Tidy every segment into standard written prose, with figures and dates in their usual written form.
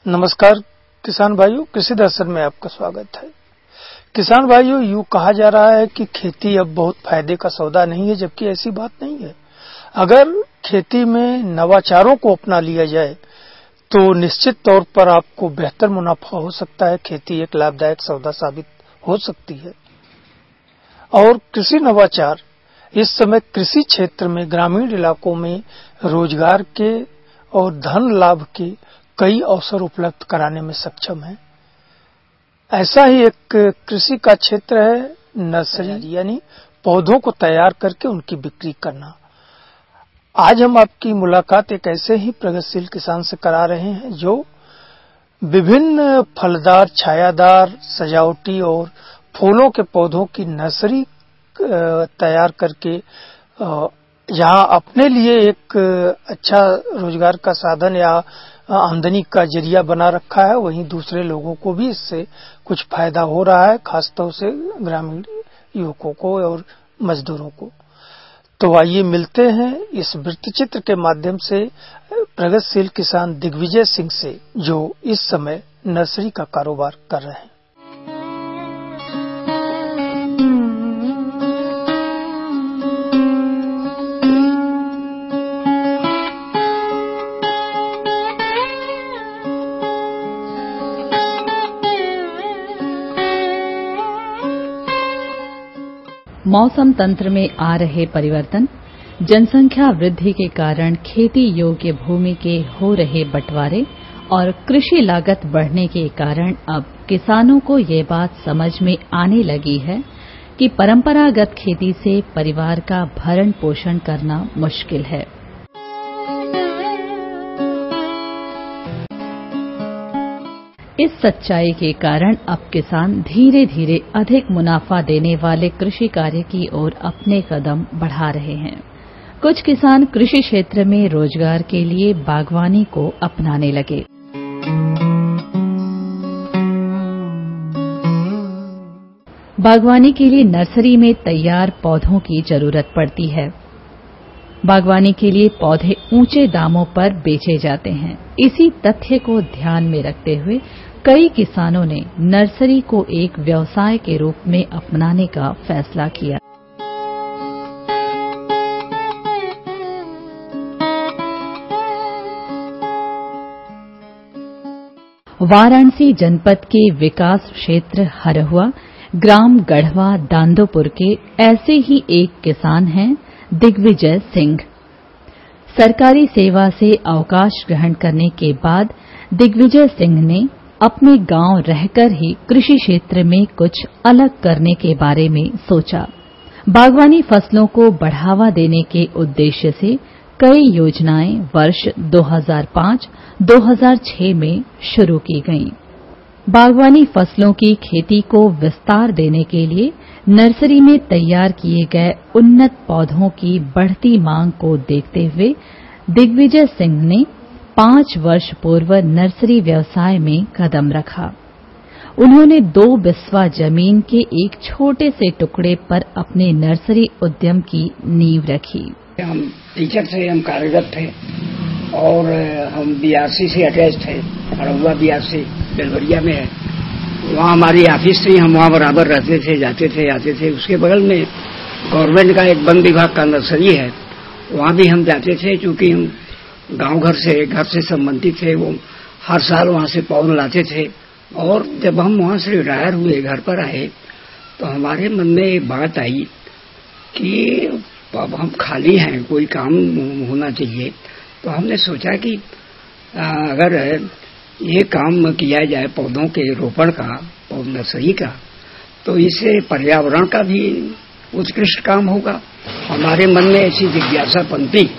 नमस्कार किसान भाइयों, कृषि दर्शन में आपका स्वागत है। किसान भाइयों, यूं कहा जा रहा है कि खेती अब बहुत फायदे का सौदा नहीं है, जबकि ऐसी बात नहीं है। अगर खेती में नवाचारों को अपना लिया जाए तो निश्चित तौर पर आपको बेहतर मुनाफा हो सकता है। खेती एक लाभदायक सौदा साबित हो सकती है। और कृषि नवाचार इस समय कृषि क्षेत्र में ग्रामीण इलाकों में रोजगार के और धन लाभ के कई अवसर उपलब्ध कराने में सक्षम है। ऐसा ही एक कृषि का क्षेत्र है नर्सरी, यानी पौधों को तैयार करके उनकी बिक्री करना। आज हम आपकी मुलाकात एक ऐसे ही प्रगतिशील किसान से करा रहे हैं जो विभिन्न फलदार, छायादार, सजावटी और फूलों के पौधों की नर्सरी तैयार करके जहां अपने लिए एक अच्छा रोजगार का साधन या आमदनी का जरिया बना रखा है, वहीं दूसरे लोगों को भी इससे कुछ फायदा हो रहा है, खासतौर से ग्रामीण युवकों को और मजदूरों को। तो आइए मिलते हैं इस वृत्तचित्र के माध्यम से प्रगतिशील किसान दिग्विजय सिंह से, जो इस समय नर्सरी का कारोबार कर रहे हैं। मौसम तंत्र में आ रहे परिवर्तन, जनसंख्या वृद्धि के कारण खेती योग्य भूमि के हो रहे बंटवारे और कृषि लागत बढ़ने के कारण अब किसानों को ये बात समझ में आने लगी है कि परंपरागत खेती से परिवार का भरण पोषण करना मुश्किल है। इस सच्चाई के कारण अब किसान धीरे धीरे अधिक मुनाफा देने वाले कृषि कार्य की ओर अपने कदम बढ़ा रहे हैं। कुछ किसान कृषि क्षेत्र में रोजगार के लिए बागवानी को अपनाने लगे। बागवानी के लिए नर्सरी में तैयार पौधों की जरूरत पड़ती है। बागवानी के लिए पौधे ऊंचे दामों पर बेचे जाते हैं। इसी तथ्य को ध्यान में रखते हुए कई किसानों ने नर्सरी को एक व्यवसाय के रूप में अपनाने का फैसला किया। वाराणसी जनपद के विकास क्षेत्र हरहुआ, ग्राम गढ़वा, दांदोपुर के ऐसे ही एक किसान हैं दिग्विजय सिंह। सरकारी सेवा से अवकाश ग्रहण करने के बाद दिग्विजय सिंह ने अपने गांव रहकर ही कृषि क्षेत्र में कुछ अलग करने के बारे में सोचा। बागवानी फसलों को बढ़ावा देने के उद्देश्य से कई योजनाएं वर्ष 2005-2006 में शुरू की गईं। बागवानी फसलों की खेती को विस्तार देने के लिए नर्सरी में तैयार किए गए उन्नत पौधों की बढ़ती मांग को देखते हुए दिग्विजय सिंह ने 5 वर्ष पूर्व नर्सरी व्यवसाय में कदम रखा। उन्होंने 2 बिस्वा जमीन के एक छोटे से टुकड़े पर अपने नर्सरी उद्यम की नींव रखी। हम टीचर थे, हम कार्यरत थे और हम बीआरसी से अटैच थे। हड़ुआ बीआरसी बेलवरिया में है, वहाँ हमारी ऑफिस थी। हम वहाँ बराबर रहते थे, जाते थे, आते थे। उसके बगल में गवर्नमेंट का एक वन विभाग का नर्सरी है, वहाँ भी हम जाते थे। चूंकि हम गांव घर से संबंधित थे, वो हर साल वहाँ से पौधे लाते थे। और जब हम वहाँ से रिटायर हुए, घर पर आए, तो हमारे मन में एक बात आई कि अब हम खाली हैं, कोई काम होना चाहिए। तो हमने सोचा कि अगर ये काम किया जाए पौधों के रोपण का, पौध नर्सरी का, तो इससे पर्यावरण का भी उत्कृष्ट काम होगा। हमारे मन में ऐसी जिज्ञासा पनपी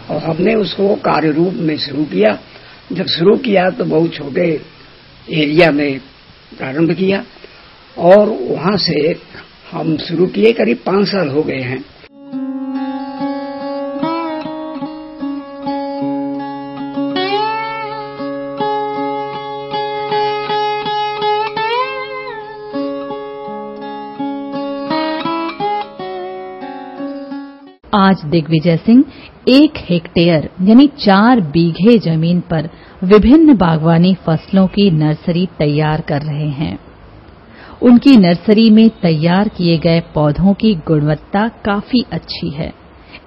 और हमने उसको कार्य रूप में शुरू किया। जब शुरू किया तो बहुत छोटे एरिया में प्रारंभ किया और वहां से हम शुरू किए। करीब 5 साल हो गए हैं। आज दिग्विजय सिंह 1 हेक्टेयर यानी 4 बीघे जमीन पर विभिन्न बागवानी फसलों की नर्सरी तैयार कर रहे हैं। उनकी नर्सरी में तैयार किए गए पौधों की गुणवत्ता काफी अच्छी है,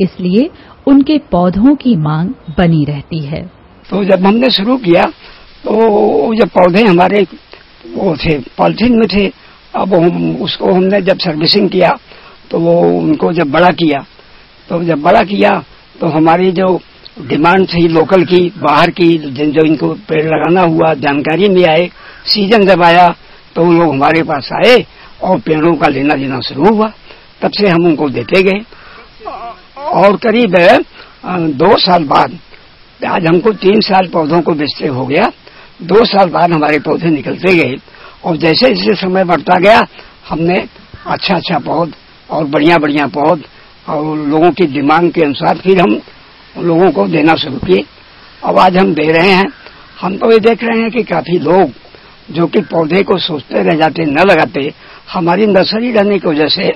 इसलिए उनके पौधों की मांग बनी रहती है। तो जब हमने शुरू किया तो जब पौधे हमारे वो थे पॉलिथीन में थे, अब उसको हमने जब सर्विसिंग किया तो वो उनको जब बड़ा किया तो हमारी जो डिमांड थी लोकल की, बाहर की, जो इनको पेड़ लगाना हुआ, जानकारी में आए, सीजन जब आया तो वो लोग हमारे पास आए और पेड़ों का लेना देना शुरू हुआ। तब से हम उनको देते गए और करीब 2 साल बाद, आज हमको 3 साल पौधों को बेचते हो गया, 2 साल बाद हमारे पौधे निकलते गए और जैसे जैसे समय बढ़ता गया हमने अच्छा पौध और बढ़िया पौध और लोगों की डिमांड के अनुसार फिर हम लोगों को देना शुरू किए। अब आज हम दे रहे हैं। हम तो ये देख रहे हैं कि काफी लोग जो कि पौधे को सोचते रह जाते, न लगाते, हमारी नर्सरी रहने की वजह से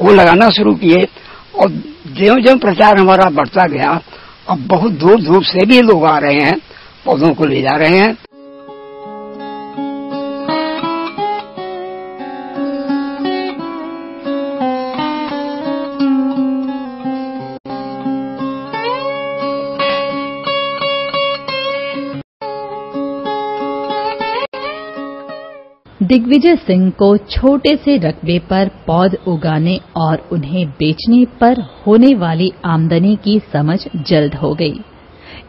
वो लगाना शुरू किए और ज्यों प्रचार हमारा बढ़ता गया, अब बहुत दूर से भी लोग आ रहे हैं, पौधों को ले जा रहे हैं। दिग्विजय सिंह को छोटे से रकबे पर पौध उगाने और उन्हें बेचने पर होने वाली आमदनी की समझ जल्द हो गई,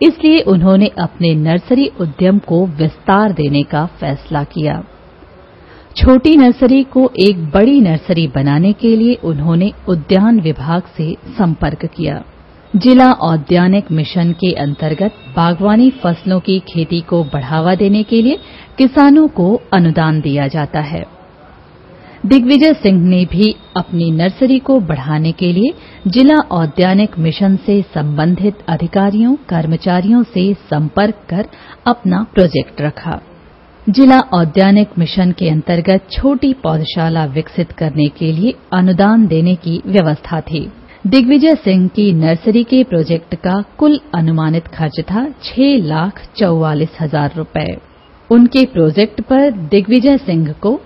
इसलिए उन्होंने अपने नर्सरी उद्यम को विस्तार देने का फैसला किया। छोटी नर्सरी को एक बड़ी नर्सरी बनाने के लिए उन्होंने उद्यान विभाग से संपर्क किया। जिला औद्यानिक मिशन के अंतर्गत बागवानी फसलों की खेती को बढ़ावा देने के लिए किसानों को अनुदान दिया जाता है। दिग्विजय सिंह ने भी अपनी नर्सरी को बढ़ाने के लिए जिला औद्यानिक मिशन से संबंधित अधिकारियों कर्मचारियों से संपर्क कर अपना प्रोजेक्ट रखा। जिला औद्यानिक मिशन के अंतर्गत छोटी पौधशाला विकसित करने के लिए अनुदान देने की व्यवस्था थी। दिग्विजय सिंह की नर्सरी के प्रोजेक्ट का कुल अनुमानित खर्च था 6,44,000 रुपए। उनके प्रोजेक्ट पर दिग्विजय सिंह को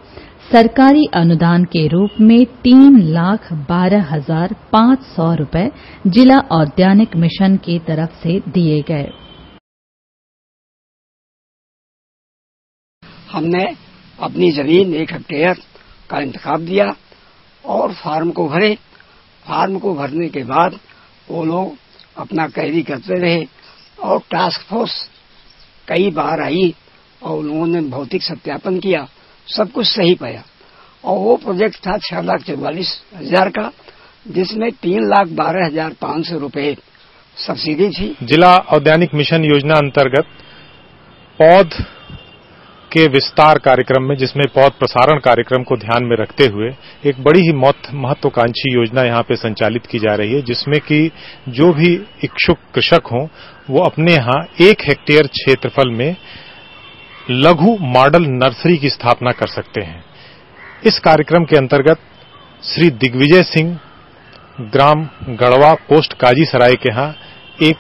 सरकारी अनुदान के रूप में 3,12,500 रुपए जिला औद्यानिक मिशन की तरफ से दिए गए। हमने अपनी जमीन 1 हेक्टेयर का इंतखाब दिया और फार्म को भरे। फार्म को भरने के बाद वो लोग अपना कैरी करते रहे और टास्क फोर्स कई बार आई और लोगों ने भौतिक सत्यापन किया, सब कुछ सही पाया और वो प्रोजेक्ट था 6,44,000 का, जिसमें 3,12,500 रुपए सब्सिडी थी। जिला औद्यानिक मिशन योजना अंतर्गत पौध के विस्तार कार्यक्रम में, जिसमें पौध प्रसारण कार्यक्रम को ध्यान में रखते हुए एक बड़ी ही महत्वाकांक्षी योजना यहां पे संचालित की जा रही है, जिसमें कि जो भी इच्छुक कृषक हों वो अपने यहां 1 हेक्टेयर क्षेत्रफल में लघु मॉडल नर्सरी की स्थापना कर सकते हैं। इस कार्यक्रम के अंतर्गत श्री दिग्विजय सिंह ग्राम गढ़वा पोस्ट काजीसराय के यहां एक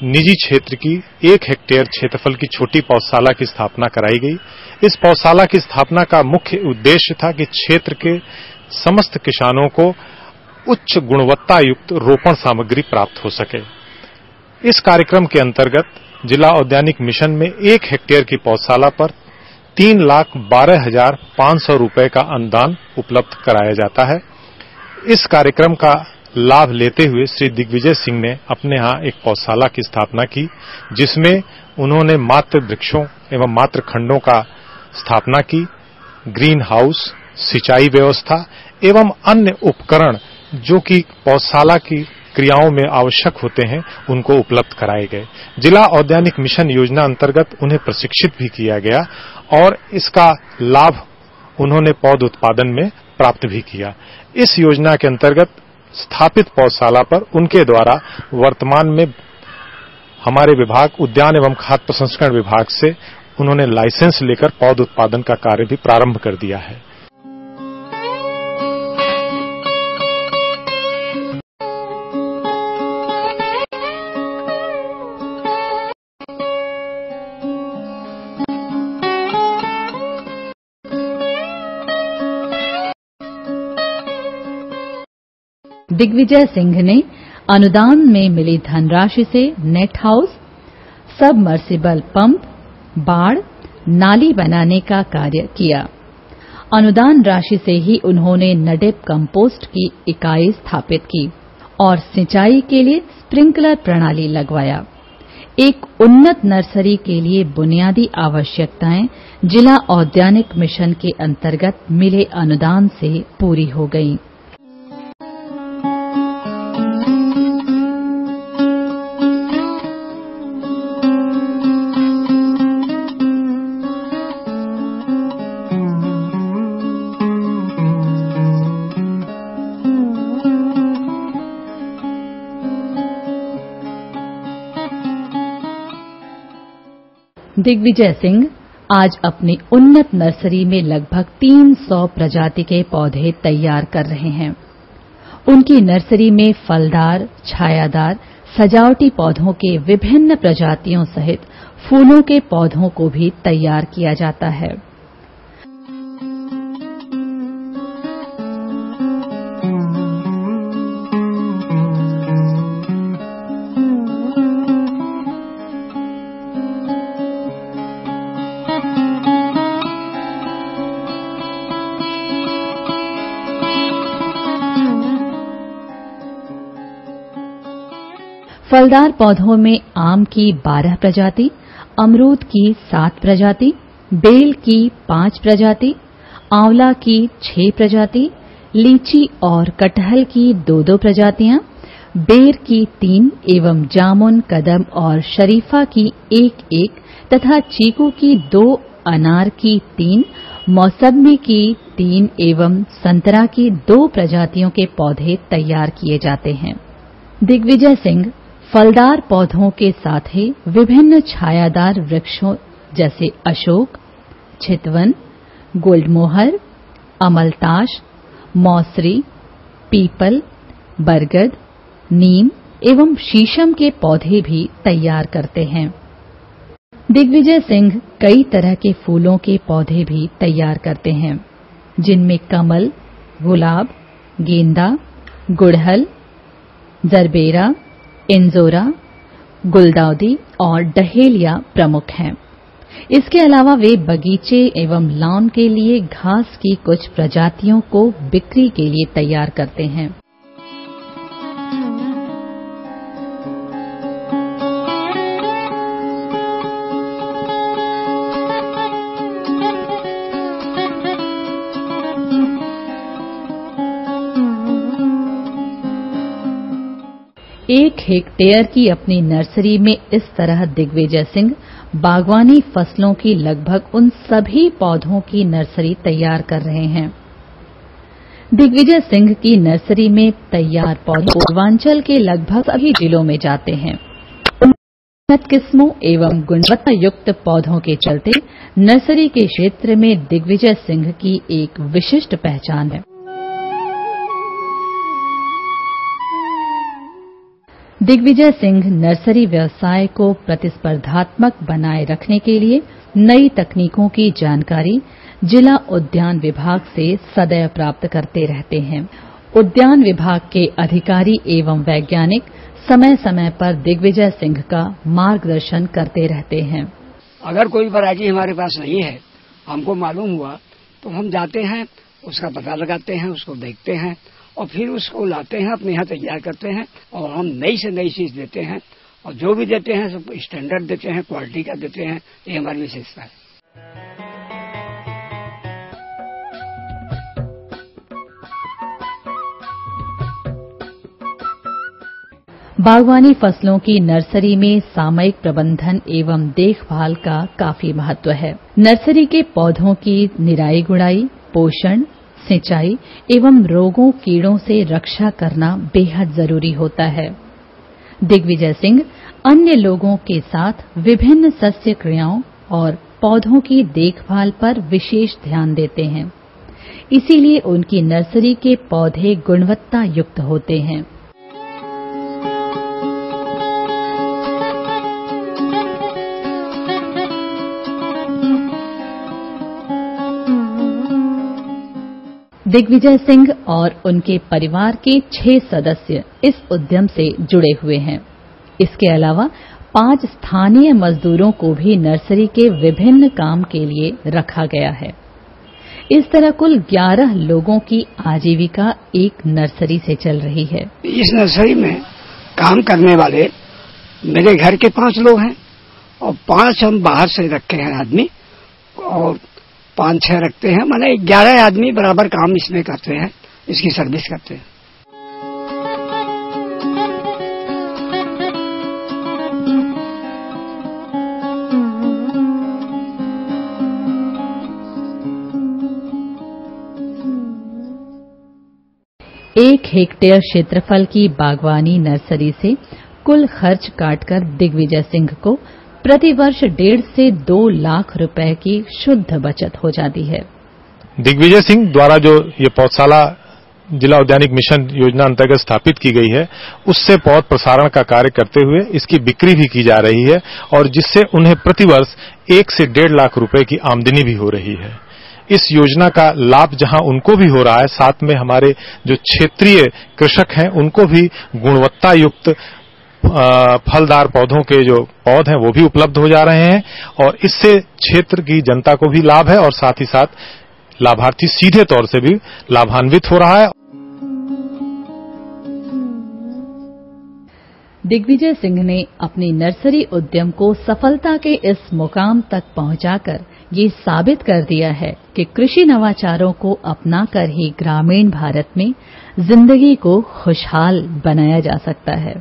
निजी क्षेत्र की 1 हेक्टेयर क्षेत्रफल की छोटी पौधशाला की स्थापना कराई गई। इस पौधशाला की स्थापना का मुख्य उद्देश्य था कि क्षेत्र के समस्त किसानों को उच्च गुणवत्ता युक्त रोपण सामग्री प्राप्त हो सके। इस कार्यक्रम के अंतर्गत जिला औद्यानिक मिशन में 1 हेक्टेयर की पौधशाला पर 3,12,500 रुपए का अनुदान उपलब्ध कराया जाता है। इस कार्यक्रम का लाभ लेते हुए श्री दिग्विजय सिंह ने अपने यहां एक पौधशाला की स्थापना की, जिसमें उन्होंने मात्र वृक्षों एवं मात्र खंडों का स्थापना की, ग्रीन हाउस, सिंचाई व्यवस्था एवं अन्य उपकरण जो कि पौधशाला की क्रियाओं में आवश्यक होते हैं, उनको उपलब्ध कराए गए। जिला औद्यानिक मिशन योजना अंतर्गत उन्हें प्रशिक्षित भी किया गया और इसका लाभ उन्होंने पौध उत्पादन में प्राप्त भी किया। इस योजना के अंतर्गत स्थापित पौधशाला पर उनके द्वारा वर्तमान में हमारे विभाग उद्यान एवं खाद्य प्रसंस्करण विभाग से उन्होंने लाइसेंस लेकर पौध उत्पादन का कार्य भी प्रारंभ कर दिया है। दिग्विजय सिंह ने अनुदान में मिली धनराशि से नेट हाउस, सबमर्सिबल पंप, बाड़, नाली बनाने का कार्य किया। अनुदान राशि से ही उन्होंने नडेप कंपोस्ट की इकाई स्थापित की और सिंचाई के लिए स्प्रिंकलर प्रणाली लगवाया। एक उन्नत नर्सरी के लिए बुनियादी आवश्यकताएं जिला औद्यानिक मिशन के अंतर्गत मिले अनुदान से पूरी हो गईं। दिग्विजय सिंह आज अपनी उन्नत नर्सरी में लगभग 300 प्रजाति के पौधे तैयार कर रहे हैं। उनकी नर्सरी में फलदार, छायादार, सजावटी पौधों के विभिन्न प्रजातियों सहित फूलों के पौधों को भी तैयार किया जाता है। फलदार पौधों में आम की 12 प्रजाति, अमरूद की 7 प्रजाति, बेल की 5 प्रजाति, आंवला की 6 प्रजाति, लीची और कटहल की 2-2 प्रजातियां, बेर की 3 एवं जामुन, कदम और शरीफा की 1-1 तथा चीकू की 2, अनार की 3, मौसमी की 3 एवं संतरा की 2 प्रजातियों के पौधे तैयार किए जाते हैं। दिग्विजय सिंह फलदार पौधों के साथ ही विभिन्न छायादार वृक्षों जैसे अशोक, चितवन, गोल्डमोहर, अमलताश, मौसरी, पीपल, बरगद, नीम एवं शीशम के पौधे भी तैयार करते हैं। दिग्विजय सिंह कई तरह के फूलों के पौधे भी तैयार करते हैं, जिनमें कमल, गुलाब, गेंदा, गुड़हल, जरबेरा, इंजोरा, गुलदाउदी और डहेलिया प्रमुख हैं। इसके अलावा वे बगीचे एवं लॉन के लिए घास की कुछ प्रजातियों को बिक्री के लिए तैयार करते हैं। एक हेक्टेयर की अपनी नर्सरी में इस तरह दिग्विजय सिंह बागवानी फसलों की लगभग उन सभी पौधों की नर्सरी तैयार कर रहे हैं। दिग्विजय सिंह की नर्सरी में तैयार पौधे पूर्वांचल के लगभग सभी जिलों में जाते हैं। उन्नत किस्मों एवं गुणवत्ता युक्त पौधों के चलते नर्सरी के क्षेत्र में दिग्विजय सिंह की एक विशिष्ट पहचान है। दिग्विजय सिंह नर्सरी व्यवसाय को प्रतिस्पर्धात्मक बनाए रखने के लिए नई तकनीकों की जानकारी जिला उद्यान विभाग से सदैव प्राप्त करते रहते हैं। उद्यान विभाग के अधिकारी एवं वैज्ञानिक समय समय पर दिग्विजय सिंह का मार्गदर्शन करते रहते हैं। अगर कोई वैरायटी हमारे पास नहीं है, हमको मालूम हुआ, तो हम जाते हैं, उसका पता लगाते हैं, उसको देखते हैं और फिर उसको लाते हैं, अपने यहाँ तैयार करते हैं और हम नई से नई चीज देते हैं और जो भी देते हैं सब स्टैंडर्ड देते हैं, क्वालिटी का देते हैं। ये हमारी विशेषता है। बागवानी फसलों की नर्सरी में सामयिक प्रबंधन एवं देखभाल का काफी महत्व है। नर्सरी के पौधों की निराई गुड़ाई, पोषण, सिंचाई एवं रोगों कीड़ों से रक्षा करना बेहद जरूरी होता है। दिग्विजय सिंह अन्य लोगों के साथ विभिन्न सस्य क्रियाओं और पौधों की देखभाल पर विशेष ध्यान देते हैं। इसीलिए उनकी नर्सरी के पौधे गुणवत्ता युक्त होते हैं। दिग्विजय सिंह और उनके परिवार के 6 सदस्य इस उद्यम से जुड़े हुए हैं। इसके अलावा 5 स्थानीय मजदूरों को भी नर्सरी के विभिन्न काम के लिए रखा गया है। इस तरह कुल 11 लोगों की आजीविका एक नर्सरी से चल रही है। इस नर्सरी में काम करने वाले मेरे घर के 5 लोग हैं और 5 हम बाहर से रखे हैं आदमी, और 5-6 रखते हैं, माने 11 आदमी बराबर काम इसमें करते हैं, इसकी सर्विस करते हैं। एक हेक्टेयर क्षेत्रफल की बागवानी नर्सरी से कुल खर्च काटकर दिग्विजय सिंह को प्रतिवर्ष 1.5 से 2 लाख रुपए की शुद्ध बचत हो जाती है। दिग्विजय सिंह द्वारा जो ये पौधशाला जिला उद्यानिक मिशन योजना अंतर्गत स्थापित की गई है, उससे पौध प्रसारण का कार्य करते हुए इसकी बिक्री भी की जा रही है और जिससे उन्हें प्रतिवर्ष 1 से 1.5 लाख रुपए की आमदनी भी हो रही है। इस योजना का लाभ जहां उनको भी हो रहा है, साथ में हमारे जो क्षेत्रीय कृषक हैं उनको भी गुणवत्ता युक्त फलदार पौधों के जो पौध हैं वो भी उपलब्ध हो जा रहे हैं और इससे क्षेत्र की जनता को भी लाभ है और साथ ही साथ लाभार्थी सीधे तौर से भी लाभान्वित हो रहा है। दिग्विजय सिंह ने अपनी नर्सरी उद्यम को सफलता के इस मुकाम तक पहुंचाकर ये साबित कर दिया है कि कृषि नवाचारों को अपनाकर ही ग्रामीण भारत में जिंदगी को खुशहाल बनाया जा सकता है।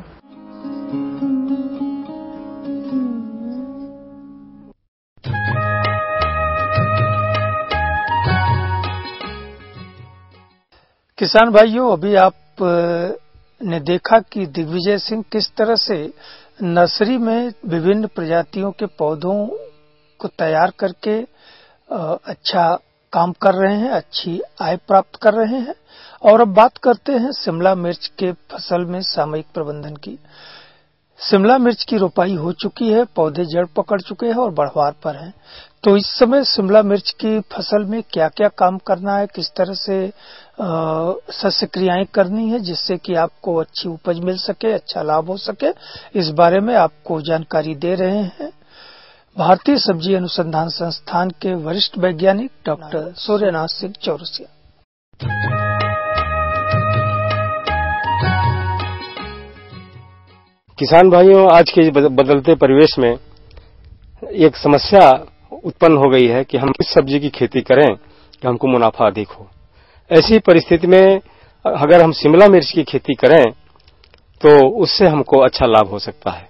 किसान भाइयों, अभी आप ने देखा कि दिग्विजय सिंह किस तरह से नर्सरी में विभिन्न प्रजातियों के पौधों को तैयार करके अच्छा काम कर रहे हैं, अच्छी आय प्राप्त कर रहे हैं। और अब बात करते हैं शिमला मिर्च के फसल में सामयिक प्रबंधन की। शिमला मिर्च की रोपाई हो चुकी है, पौधे जड़ पकड़ चुके हैं और बढ़वार पर हैं। तो इस समय शिमला मिर्च की फसल में क्या क्या काम करना है, किस तरह से सस्य क्रियाएं करनी है जिससे कि आपको अच्छी उपज मिल सके, अच्छा लाभ हो सके, इस बारे में आपको जानकारी दे रहे हैं भारतीय सब्जी अनुसंधान संस्थान के वरिष्ठ वैज्ञानिक डॉक्टर सूर्यनाथ सिंह चौरसिया। किसान भाइयों, आज के बदलते परिवेश में एक समस्या उत्पन्न हो गई है कि हम किस सब्जी की खेती करें कि हमको मुनाफा अधिक हो। ऐसी परिस्थिति में अगर हम शिमला मिर्च की खेती करें तो उससे हमको अच्छा लाभ हो सकता है,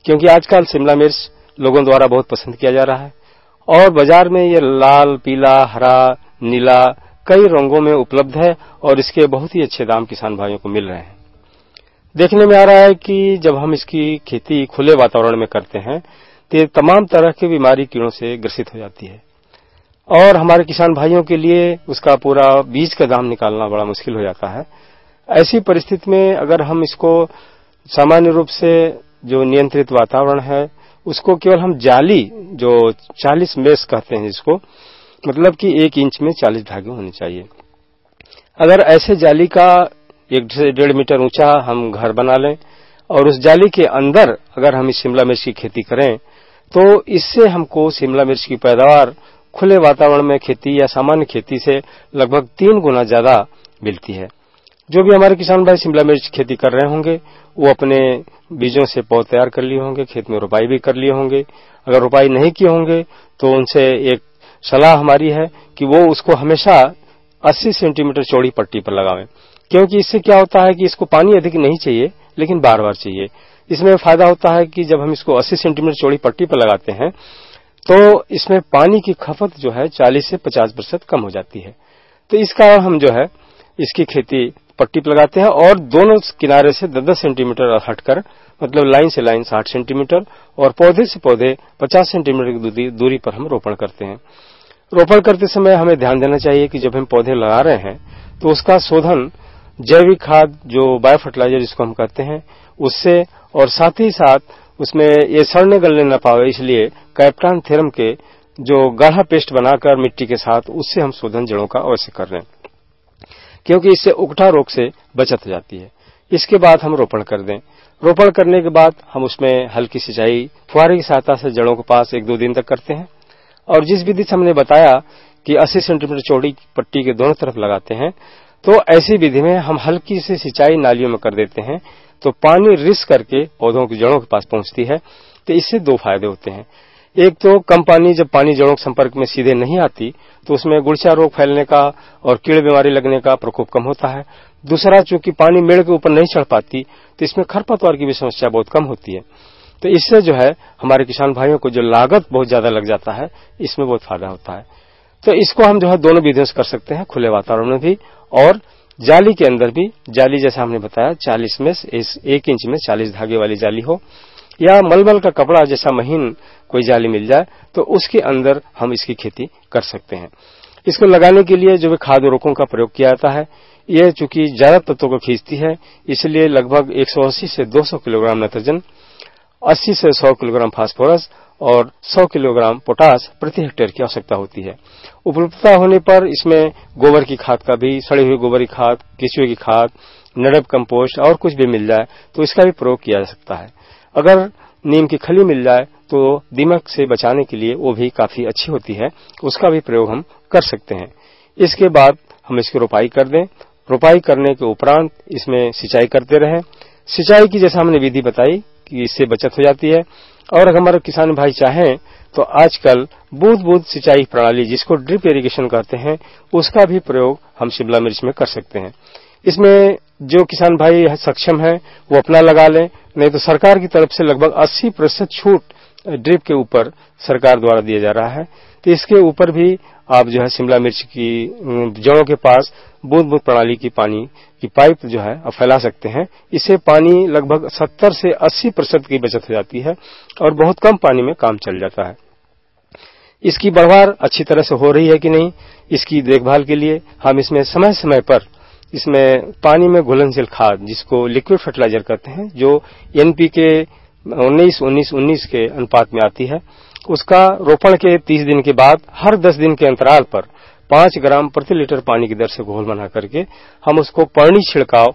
क्योंकि आजकल शिमला मिर्च लोगों द्वारा बहुत पसंद किया जा रहा है और बाजार में ये लाल, पीला, हरा, नीला कई रंगों में उपलब्ध है और इसके बहुत ही अच्छे दाम किसान भाइयों को मिल रहे हैं। देखने में आ रहा है कि जब हम इसकी खेती खुले वातावरण में करते हैं तो तमाम तरह की बीमारी कीड़ों से ग्रसित हो जाती है और हमारे किसान भाइयों के लिए उसका पूरा बीज का दाम निकालना बड़ा मुश्किल हो जाता है। ऐसी परिस्थिति में अगर हम इसको सामान्य रूप से जो नियंत्रित वातावरण है उसको केवल हम जाली जो 40 मेष कहते हैं जिसको, मतलब कि 1 इंच में 40 धागे होने चाहिए। अगर ऐसे जाली का 1 से 1.5 मीटर ऊंचा हम घर बना लें और उस जाली के अंदर अगर हम इस शिमला मिर्च की खेती करें तो इससे हमको शिमला मिर्च की पैदावार खुले वातावरण में खेती या सामान्य खेती से लगभग 3 गुना ज्यादा मिलती है। जो भी हमारे किसान भाई शिमला मिर्च खेती कर रहे होंगे वो अपने बीजों से पौध तैयार कर लिए होंगे, खेत में रोपाई भी कर लिए होंगे। अगर रोपाई नहीं किए होंगे तो उनसे एक सलाह हमारी है कि वो उसको हमेशा 80 सेंटीमीटर चौड़ी पट्टी पर लगावें, क्योंकि इससे क्या होता है कि इसको पानी अधिक नहीं चाहिए लेकिन बार बार चाहिए। इसमें फायदा होता है कि जब हम इसको 80 सेंटीमीटर चौड़ी पट्टी पर लगाते हैं तो इसमें पानी की खपत जो है 40 से 50% कम हो जाती है। तो इस कारण हम जो है इसकी खेती पट्टी पर लगाते हैं और दोनों किनारे से 10-10 सेंटीमीटर हटकर, मतलब लाइन से लाइन 60 सेंटीमीटर और पौधे से पौधे 50 सेंटीमीटर की दूरी पर हम रोपण करते हैं। रोपण करते समय हमें ध्यान देना चाहिए कि जब हम पौधे लगा रहे हैं तो उसका शोधन जैविक खाद जो बायो फर्टिलाइजर जिसको हम कहते हैं उससे, और साथ ही साथ उसमें ये सड़ने गलने न पावे इसलिए कैप्टान थेरम के जो गाढ़ा पेस्ट बनाकर मिट्टी के साथ उससे हम शोधन जड़ों का अवश्य कर रहे हैं। क्योंकि इससे उकठा रोग से बचत हो जाती है। इसके बाद हम रोपण कर दें। रोपण करने के बाद हम उसमें हल्की सिंचाई फुहारे की सहायता से जड़ों के पास 1-2 दिन तक करते हैं। और जिस विधि से हमने बताया कि 80 सेंटीमीटर चौड़ी पट्टी के दोनों तरफ लगाते हैं, तो ऐसी विधि में हम हल्की सी सिंचाई नालियों में कर देते हैं, तो पानी रिस करके पौधों की जड़ों के पास पहुंचती है। तो इससे 2 फायदे होते हैं। एक तो कम पानी, जब पानी जड़ों के संपर्क में सीधे नहीं आती तो उसमें गुड़चा रोग फैलने का और कीड़े बीमारी लगने का प्रकोप कम होता है। दूसरा, चूंकि पानी मेड़ के ऊपर नहीं चढ़ पाती तो इसमें खरपतवार की भी समस्या बहुत कम होती है। तो इससे जो है हमारे किसान भाइयों को जो लागत बहुत ज्यादा लग जाता है, इसमें बहुत फायदा होता है। तो इसको हम जो है दोनों विधियों से कर सकते हैं, खुले वातावरण में भी और जाली के अंदर भी। जाली जैसा हमने बताया 40 में 1 इंच में 40 धागे वाली जाली हो, या मलमल का कपड़ा जैसा महीन कोई जाली मिल जाए तो उसके अंदर हम इसकी खेती कर सकते हैं। इसको लगाने के लिए जो भी खाद उर्वरकों का प्रयोग किया जाता है, यह चूंकि ज्यादा तत्वों को खींचती है, इसलिए लगभग 180 से 200 किलोग्राम नाइट्रोजन, 80 से 100 किलोग्राम फास्फोरस और 100 किलोग्राम पोटास प्रति हेक्टेयर की आवश्यकता होती है। उपलब्धता होने पर इसमें गोबर की खाद का भी, सड़ी हुई गोबर की खाद, केचुए की खाद, नड़ब कंपोस्ट और कुछ भी मिल जाए तो इसका भी प्रयोग किया जा सकता है। अगर नीम की खली मिल जाए तो दीमक से बचाने के लिए वो भी काफी अच्छी होती है, उसका भी प्रयोग हम कर सकते हैं। इसके बाद हम इसकी रोपाई कर दें। रोपाई करने के उपरांत इसमें सिंचाई करते रहें। सिंचाई की जैसा हमने विधि बताई कि इससे बचत हो जाती है। और अगर हमारे किसान भाई चाहें तो आजकल बूंद-बूंद सिंचाई प्रणाली, जिसको ड्रिप इरिगेशन कहते हैं, उसका भी प्रयोग हम शिमला मिर्च में कर सकते हैं। इसमें जो किसान भाई सक्षम है वो अपना लगा लें, नहीं तो सरकार की तरफ से लगभग 80% छूट ड्रिप के ऊपर सरकार द्वारा दिया जा रहा है। तो इसके ऊपर भी आप जो है शिमला मिर्च की जड़ों के पास बूंद-बूंद प्रणाली की पानी की पाइप जो है फैला सकते हैं। इससे पानी लगभग 70 से 80% की बचत हो जाती है और बहुत कम पानी में काम चल जाता है। इसकी बढ़वार अच्छी तरह से हो रही है कि नहीं, इसकी देखभाल के लिए हम इसमें समय समय पर इसमें पानी में घुलनशील खाद, जिसको लिक्विड फर्टिलाइजर कहते हैं, जो एनपीके 19-19-19 के अनुपात में आती है, उसका रोपण के 30 दिन के बाद हर 10 दिन के अंतराल पर 5 ग्राम प्रति लीटर पानी की दर से घोल बना करके हम उसको पर्णी छिड़काव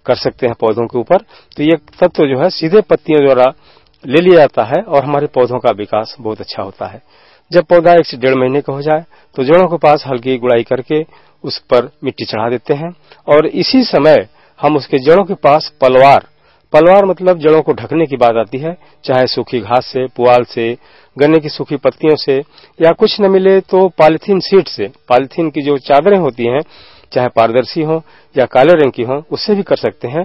कर सकते हैं पौधों के ऊपर। तो ये तत्व जो है सीधे पत्तियों द्वारा ले लिया जाता है और हमारे पौधों का विकास बहुत अच्छा होता है। जब पौधा 1 से 1.5 महीने का हो जाए तो जड़ों के पास हल्की गुड़ाई करके उस पर मिट्टी चढ़ा देते हैं और इसी समय हम उसके जड़ों के पास पलवार मतलब जड़ों को ढकने की बात आती है, चाहे सूखी घास से, पुआल से, गन्ने की सूखी पत्तियों से, या कुछ न मिले तो पॉलीथीन शीट से, पॉलीथीन की जो चादरें होती हैं, चाहे पारदर्शी हो या काले रंग की हो, उससे भी कर सकते हैं।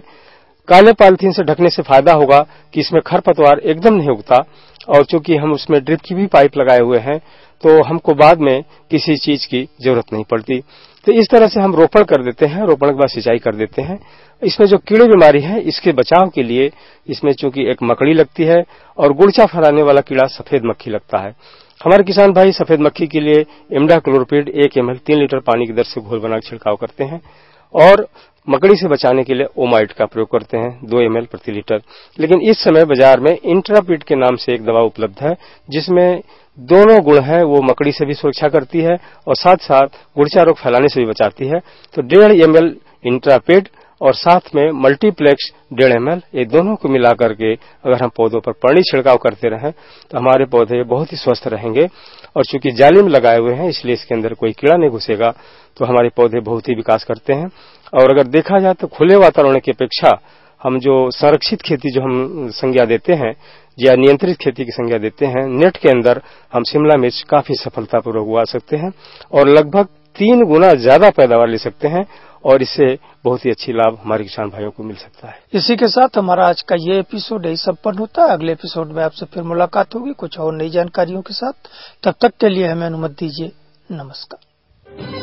काले पॉलीथीन से ढकने से फायदा होगा कि इसमें खरपतवार एकदम नहीं उगता, और चूंकि हम उसमें ड्रिप की भी पाइप लगाए हुए हैं तो हमको बाद में किसी चीज की जरूरत नहीं पड़ती। तो इस तरह से हम रोपण कर देते हैं, रोपण के बाद सिंचाई कर देते हैं। इसमें जो कीड़े बीमारी है, इसके बचाव के लिए इसमें चूंकि एक मकड़ी लगती है और गुड़चा फैलाने वाला कीड़ा सफेद मक्खी लगता है। हमारे किसान भाई सफेद मक्खी के लिए इमिडाक्लोपरिड 1 ml 3 लीटर पानी की दर से घोल बनाकर छिड़काव करते हैं और मकड़ी से बचाने के लिए ओमाइट का प्रयोग करते हैं 2 ml प्रति लीटर। लेकिन इस समय बाजार में इंट्रापिड के नाम से एक दवा उपलब्ध है, जिसमें दोनों गुण हैं, वो मकड़ी से भी सुरक्षा करती है और साथ साथ गुड़चा रोग फैलाने से भी बचाती है। तो 1.5 ml इंट्रापिड और साथ में मल्टीप्लेक्स 1.5 ml, ये दोनों को मिला करके अगर हम पौधों पर पर्णी छिड़काव करते रहें तो हमारे पौधे बहुत ही स्वस्थ रहेंगे। और चूंकि जाली में लगाए हुए हैं इसलिए इसके अंदर कोई कीड़ा नहीं घुसेगा, तो हमारे पौधे बहुत ही विकास करते हैं। और अगर देखा जाए तो खुले वातावरण की अपेक्षा हम जो संरक्षित खेती जो हम संज्ञा देते हैं या नियंत्रित खेती की संज्ञा देते हैं, नेट के अंदर हम शिमला मिर्च काफी सफलतापूर्वक उगा सकते हैं और लगभग 3 गुना ज्यादा पैदावार ले सकते हैं और इससे बहुत ही अच्छी लाभ हमारे किसान भाइयों को मिल सकता है। इसी के साथ हमारा आज का ये एपिसोड यही संपन्न होता है। अगले एपिसोड में आपसे फिर मुलाकात होगी कुछ और नई जानकारियों के साथ। तब तक के लिए हमें अनुमति दीजिए। नमस्कार।